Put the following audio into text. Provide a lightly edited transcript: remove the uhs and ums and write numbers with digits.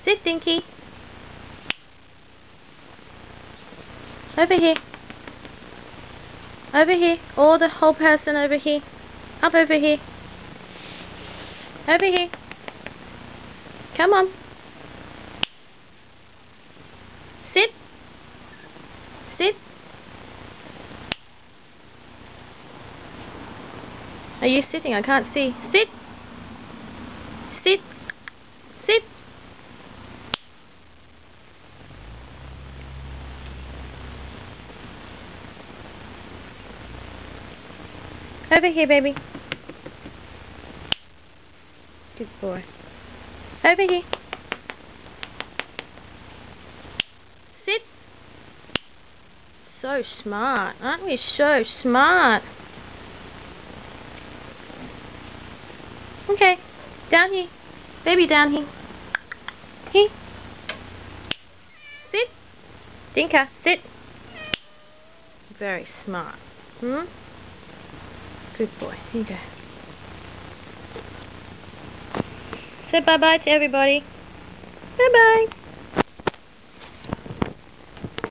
Sit, Dinky. Over here. Over here. Or the whole person over here. Up over here. Over here. Come on. Sit. Sit. Are you sitting? I can't see. Sit. Sit. Sit. Over here, baby. Good boy. Over here. Sit. So smart. Aren't we so smart? Okay. Down here. Baby, down here. Here. Sit. Dinka, sit. Very smart. Good boy. Here you go. Say bye-bye to everybody. Bye-bye.